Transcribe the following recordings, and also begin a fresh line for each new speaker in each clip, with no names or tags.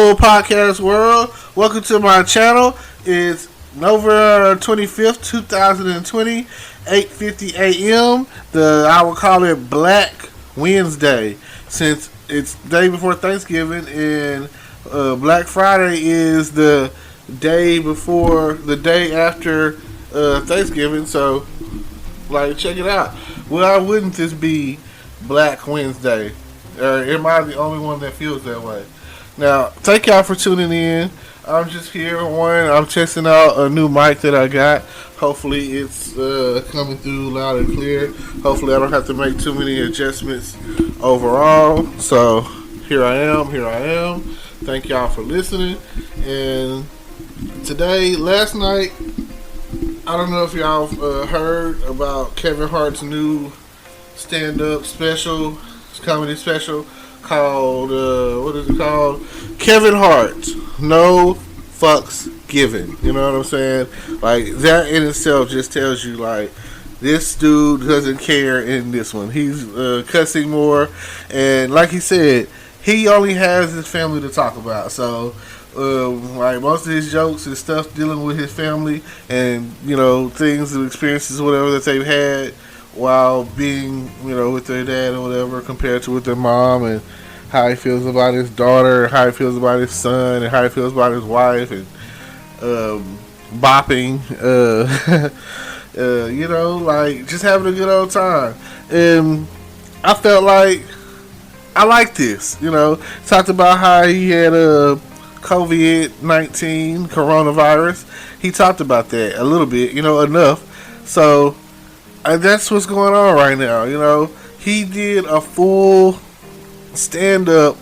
Hello, podcast world. Welcome to my channel. It's November 25th, 2020, 8:50 a.m. I will call it Black Wednesday since it's day before Thanksgiving, and Black Friday is the day after Thanksgiving. So, check it out. Why wouldn't this be Black Wednesday? Or am I the only one that feels that way? Now, thank y'all for tuning in. I'm just here. I'm testing out a new mic that I got. Hopefully it's coming through loud and clear. Hopefully I don't have to make too many adjustments overall. So, here I am. Thank y'all for listening. And last night, I don't know if y'all heard about Kevin Hart's new stand-up special, comedy special called, what is it called? Kevin Hart, No Fucks Given. You know what I'm saying? That in itself just tells you, this dude doesn't care in this one. He's cussing more, and like he said, he only has his family to talk about. So, most of his jokes and stuff dealing with his family and, things and experiences, whatever that they've had while being, with their dad or whatever, compared to with their mom, and how he feels about his daughter, how he feels about his son, and how he feels about his wife, and bopping, just having a good old time. And I felt like I liked this, talked about how he had COVID-19, coronavirus. He talked about that a little bit, enough. So, that's what's going on right now. He did a full stand-up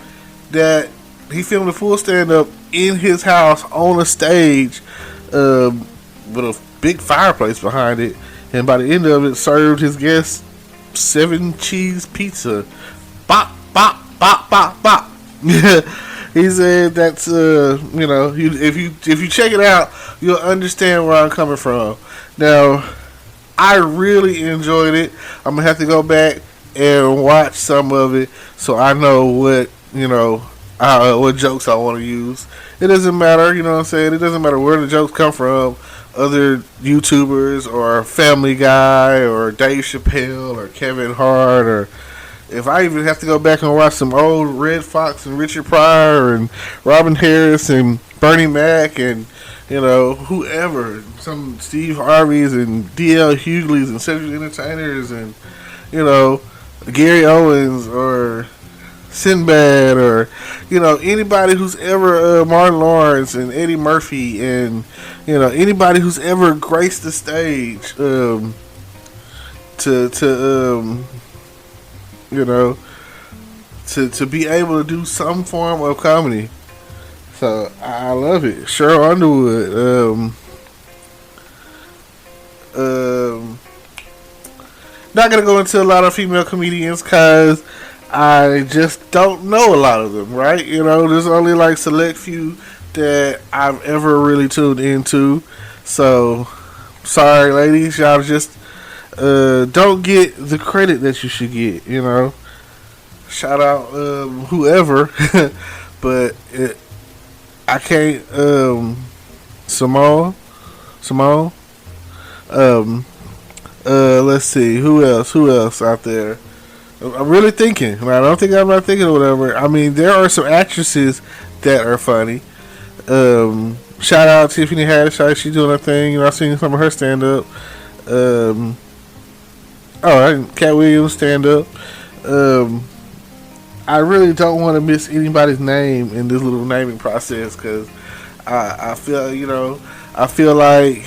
he filmed a full stand-up in his house on a stage with a big fireplace behind it. And by the end of it, served his guests 7-cheese pizza. Bop, bop, bop, bop, bop. He said that's, if you check it out, you'll understand where I'm coming from. Now, I really enjoyed it. I'm going to have to go back and watch some of it so I know what jokes I want to use. It doesn't matter, what I'm saying? It doesn't matter where the jokes come from. Other YouTubers or Family Guy or Dave Chappelle or Kevin Hart, or if I even have to go back and watch some old Red Fox and Richard Pryor and Robin Harris and Bernie Mac and whoever, some Steve Harveys and D.L. Hughley's and Cedric Entertainers and, Gary Owens or Sinbad or, anybody who's ever, Martin Lawrence and Eddie Murphy and, anybody who's ever graced the stage, to be able to do some form of comedy. So I love it. Cheryl Underwood. Not gonna go into a lot of female comedians because I just don't know a lot of them. Right? There's only select few that I've ever really tuned into. So sorry, ladies, y'all just don't get the credit that you should get. Shout out whoever, but I can't. Simone. Let's see who else out there. I'm really thinking. I don't think I'm not thinking or whatever. I mean, there are some actresses that are funny. Shout out Tiffany Haddish. She's doing her thing. I've seen some of her stand up. Cat Williams stand up. I really don't want to miss anybody's name in this little naming process because I feel like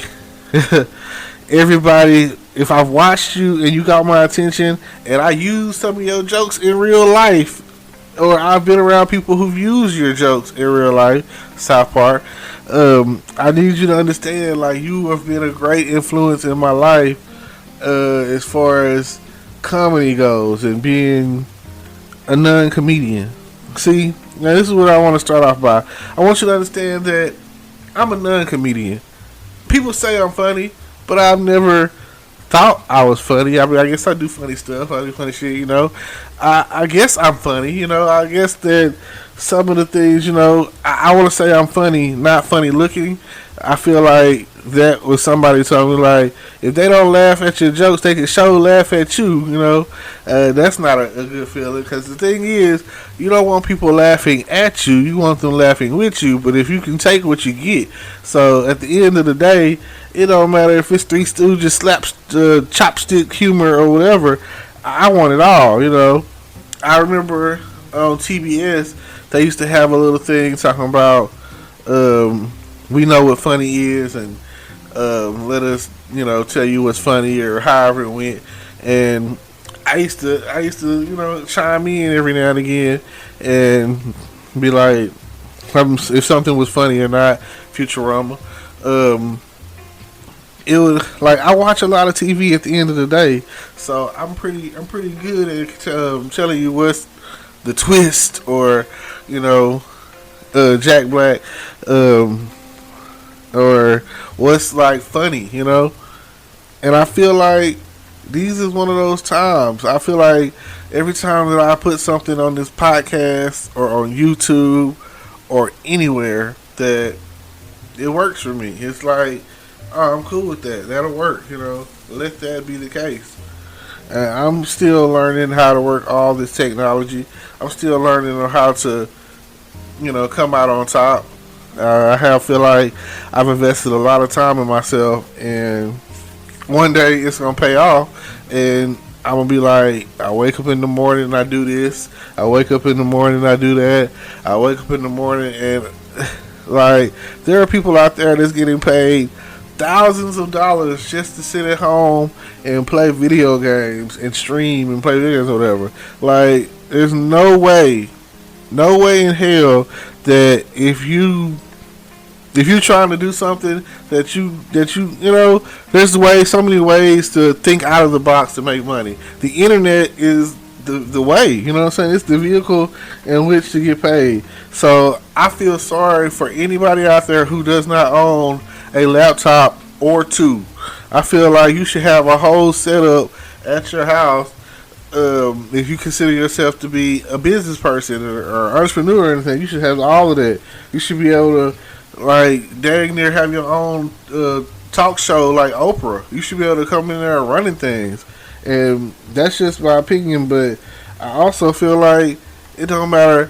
everybody, if I've watched you and you got my attention and I use some of your jokes in real life, or I've been around people who've used your jokes in real life, South Park, I need you to understand, you have been a great influence in my life as far as comedy goes and being a non-comedian. See, now this is what I want to start off by. I want you to understand that I'm a non-comedian. People say I'm funny, but I've never thought I was funny. I mean, I guess I do funny stuff. I do funny shit, I guess I'm funny, I guess that some of the things, I want to say I'm funny, not funny looking. I feel like that was somebody told me, like, if they don't laugh at your jokes, they can show laugh at you. That's not a good feeling, because the thing is, you don't want people laughing at you. You want them laughing with you. But if you can take what you get, so at the end of the day, it don't matter if it's Three Stooges slaps chopstick humor or whatever. I want it all. I remember on TBS they used to have a little thing talking about we know what funny is, and let us tell you what's funny, or however it went. And I used to chime in every now and again and be like, if something was funny or not. Futurama. It was like, I watch a lot of TV at the end of the day, so I'm pretty good at telling you what's the twist, or Jack Black, or what's like funny, And I feel like these is one of those times. I feel like every time that I put something on this podcast or on YouTube or anywhere, that it works for me. It's like, oh, I'm cool with that. That'll work, Let that be the case. And I'm still learning how to work all this technology. I'm still learning on how to, come out on top. I feel like I've invested a lot of time in myself, and one day it's gonna pay off. And I'm gonna be like, I wake up in the morning and I do this. I wake up in the morning and I do that. I wake up in the morning and like, there are people out there that's getting paid thousands of dollars just to sit at home and play video games and stream and play videos or whatever. Like, there's no way in hell that if you're trying to do something that you there's so many ways to think out of the box to make money. The internet is the way, what I'm saying? It's the vehicle in which to get paid. So I feel sorry for anybody out there who does not own a laptop or two. I feel like you should have a whole setup at your house. If you consider yourself to be a business person or entrepreneur or anything, you should have all of that. You should be able to, like, dang near have your own talk show like Oprah. You should be able to come in there running things. And that's just my opinion, but I also feel like it don't matter.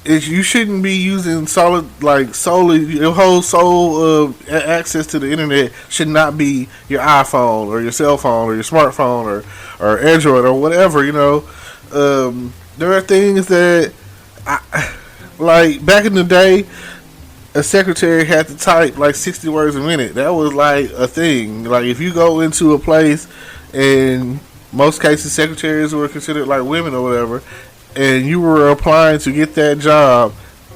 You shouldn't be using solely your whole soul access to the internet should not be your iPhone or your cell phone or your smartphone or Android or whatever. There are things that like back in the day, a secretary had to type like 60 words a minute. That was like a thing. Like, if you go into a place, and most cases secretaries were considered like women or whatever, and you were applying to get that job,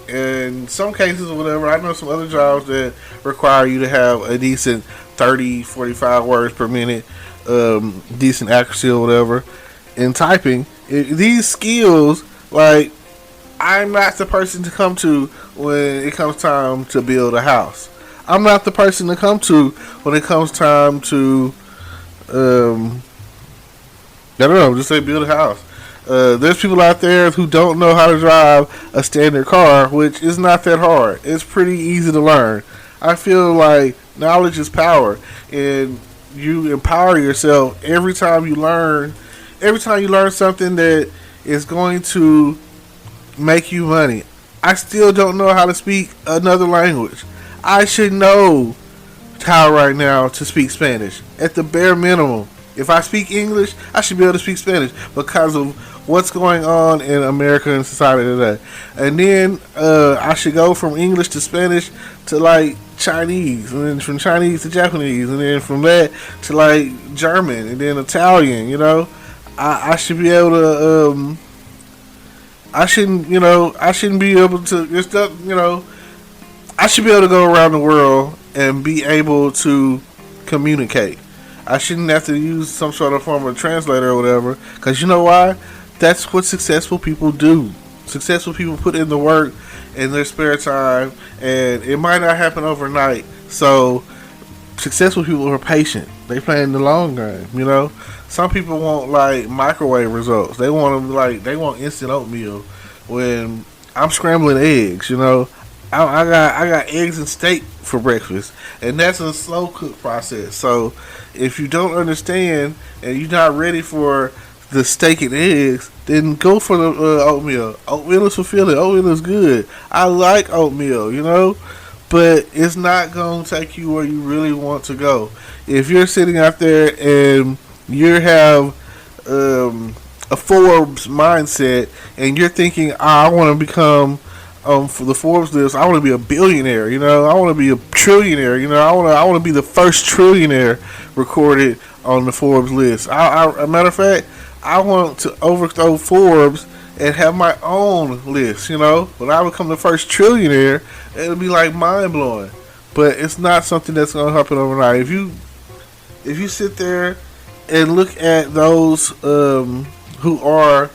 in some cases or whatever, I know some other jobs that require you to have a decent 30, 45 words per minute, decent accuracy or whatever in typing. These skills, like, I'm not the person to come to when it comes time to build a house. I'm not the person to come to when it comes time to I don't know, just say build a house. There's people out there who don't know how to drive a standard car, which is not that hard. It's pretty easy to learn. I feel like knowledge is power, and you empower yourself every time you learn. Every time you learn something that is going to make you money. I still don't know how to speak another language. I should know how right now to speak Spanish at the bare minimum. If I speak English, I should be able to speak Spanish because of what's going on in America and society today. And then I should go from English to Spanish to like Chinese, and then from Chinese to Japanese, and then from that to like German, and then Italian. I should be able to. I shouldn't be able to. I should be able to go around the world and be able to communicate. I shouldn't have to use some sort of form of translator or whatever. Because you know why? That's what successful people do. Successful people put in the work in their spare time, and it might not happen overnight. So successful people are patient. They play in the long game. Some people want like microwave results. They want instant oatmeal. When I'm scrambling eggs. I got eggs and steak for breakfast, and that's a slow cook process. So if you don't understand and you're not ready for the steak and eggs, then go for the oatmeal. Oatmeal is fulfilling. Oatmeal is good. I like oatmeal, but it's not going to take you where you really want to go. If you're sitting out there and you have a Forbes mindset and you're thinking, I want to become for the Forbes list, I want to be a billionaire, I want to be a trillionaire, I want to be the first trillionaire recorded on the Forbes list. A matter of fact, I want to overthrow Forbes and have my own list, When I become the first trillionaire, it'll be like mind blowing. But it's not something that's gonna happen overnight. If you sit there and look at those who are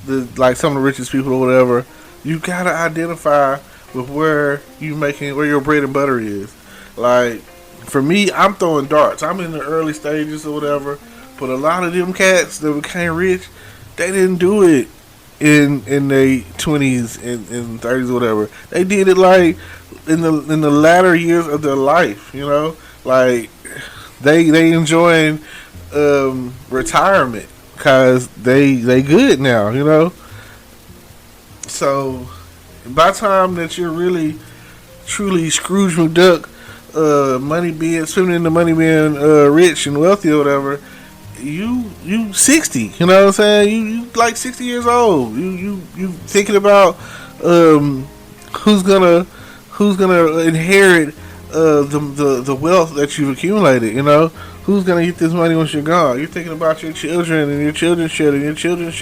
some of the richest people or whatever, you gotta identify with where your bread and butter is. Like for me, I'm throwing darts. I'm in the early stages or whatever. But a lot of them cats that became rich, they didn't do it in their 20s and 30s or whatever. They did it like in the latter years of their life. Like they enjoying retirement because they good now. So by the time that you're really truly Scrooge McDuck, swimming in the money being rich and wealthy or whatever, you 60, you know what I'm saying? You like 60 years old. You thinking about who's gonna inherit the wealth that you've accumulated, Who's gonna get this money once you're gone? You're thinking about your children and your children's children, your children's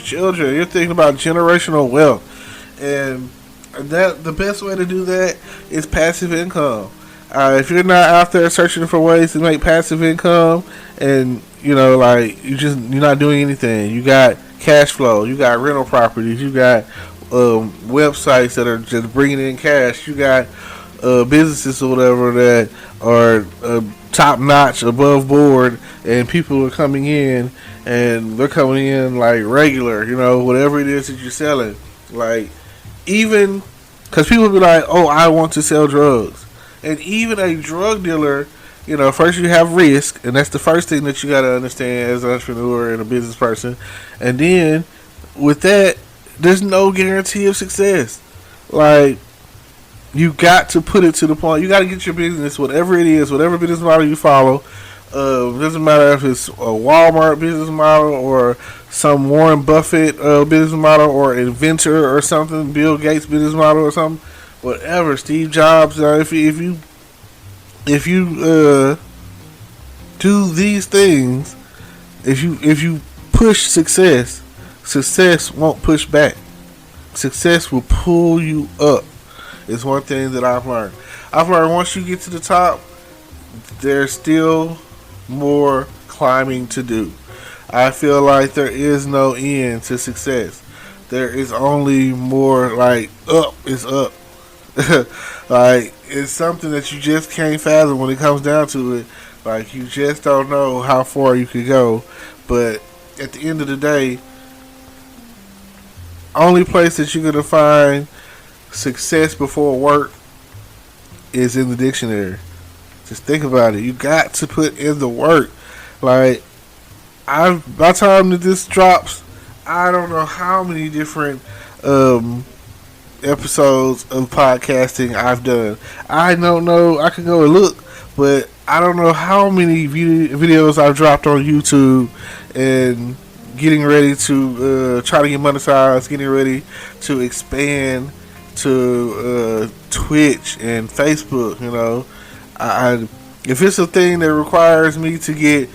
children. You're thinking about generational wealth. And that the best way to do that is passive income. If you're not out there searching for ways to make passive income, and you're not doing anything, you got cash flow, you got rental properties, you got websites that are just bringing in cash, you got businesses or whatever that are top notch, above board, and people are coming in, and they're coming in like regular, whatever it is that you're selling. Like, even because people be like, oh, I want to sell drugs. And even a drug dealer, first you have risk, and that's the first thing that you got to understand as an entrepreneur and a business person. And then with that, there's no guarantee of success. Like, you got to put it to the point. You got to get your business, whatever it is, whatever business model you follow. Doesn't matter if it's a Walmart business model or some Warren Buffett business model or inventor or something, Bill Gates business model or something. Whatever, Steve Jobs. If you do these things, if you push success won't push back. Success will pull you up. It's one thing that I've learned. Once you get to the top, there's still more climbing to do. I feel like there is no end to success. There is only more, like, up is up. Like, it's something that you just can't fathom when it comes down to it. Like, you just don't know how far you could go. But at the end of the day, only place that you're going to find success before work is in the dictionary. Just think about it. You got to put in the work. Like, by the time that this drops, I don't know how many different episodes of podcasting I've done. I don't know. I could go and look, but I don't know how many videos I've dropped on YouTube and getting ready to try to get monetized, getting ready to expand to Twitch and Facebook. If it's a thing that requires me to get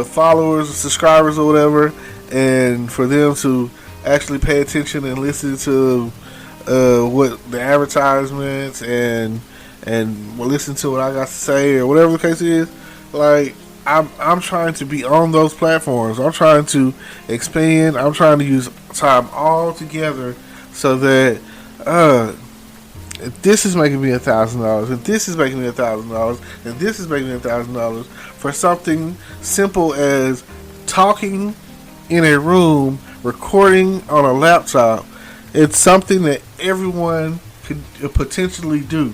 followers, subscribers, or whatever, and for them to actually pay attention and listen to what the advertisements and listen to what I got to say or whatever the case is, like, I'm trying to be on those platforms. I'm trying to expand. I'm trying to use time all together so that if this is making me $1,000, if this is making me $1,000, and this is making me $1,000 for something simple as talking in a room, recording on a laptop, It's something that everyone could potentially do,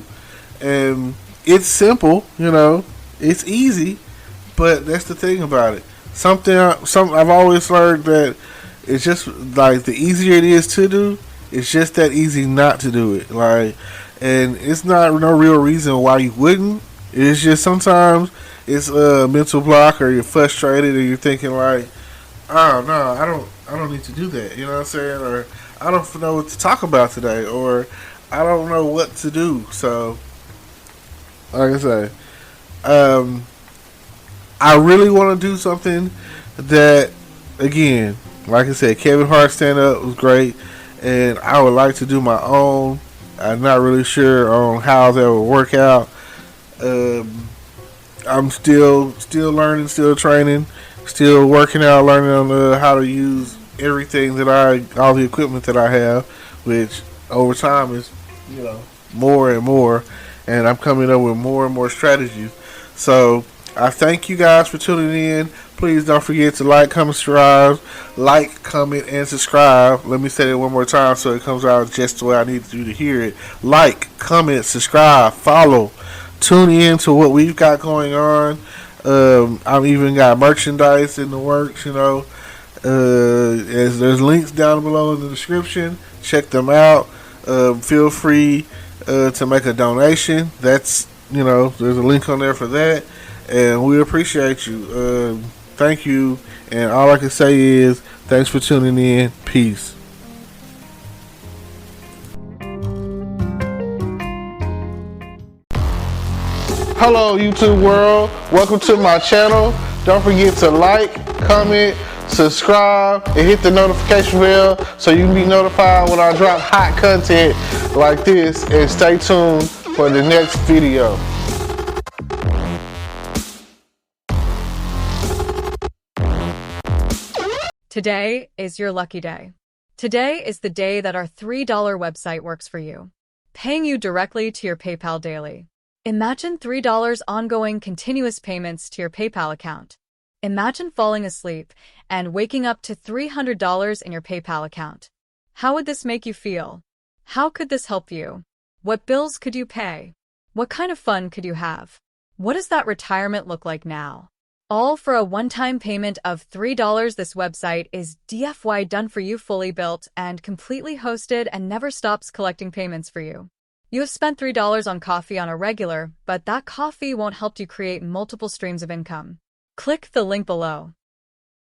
and it's simple. It's easy, but that's the thing about it. Something I've always learned that it's just like the easier it is to do, it's just that easy not to do it. Like, and it's not no real reason why you wouldn't. It's just sometimes it's a mental block, or you're frustrated, or you're thinking like, oh no, I don't need to do that. You know what I'm saying? Or I don't know what to talk about today, or I don't know what to do. So, like I say, um, I really want to do something that, again, like I said, Kevin Hart stand up was great, and I would like to do my own. I'm not really sure on how that will work out. Um, I'm still learning, still training, still working out, learning on how to use everything all the equipment that I have, which over time is, you know, more and more, and I'm coming up with more and more strategies. So I thank you guys for tuning in. Please don't forget to like, comment, and subscribe. Let me say it one more time so it comes out just the way I need you to hear it. Like, comment, subscribe, follow, tune in to what we've got going on. I've even got merchandise in the works, as there's links down below in the description. Check them out. Feel free to make a donation. There's a link on there for that. And we appreciate you. Thank you. And all I can say is thanks for tuning in. Peace. Hello, YouTube world. Welcome to my channel. Don't forget to like, comment, subscribe, and hit the notification bell so you can be notified when I drop hot content like this. And stay tuned for the next video.
Today is your lucky day. Today is the day that our $3 website works for you, paying you directly to your PayPal daily. Imagine $3 ongoing continuous payments to your PayPal account. Imagine falling asleep and waking up to $300 in your PayPal account. How would this make you feel? How could this help you? What bills could you pay? What kind of fun could you have? What does that retirement look like now? All for a one-time payment of $3. This website is DFY done for you, fully built and completely hosted, and never stops collecting payments for you. You have spent $3 on coffee on a regular, but that coffee won't help you create multiple streams of income. Click the link below.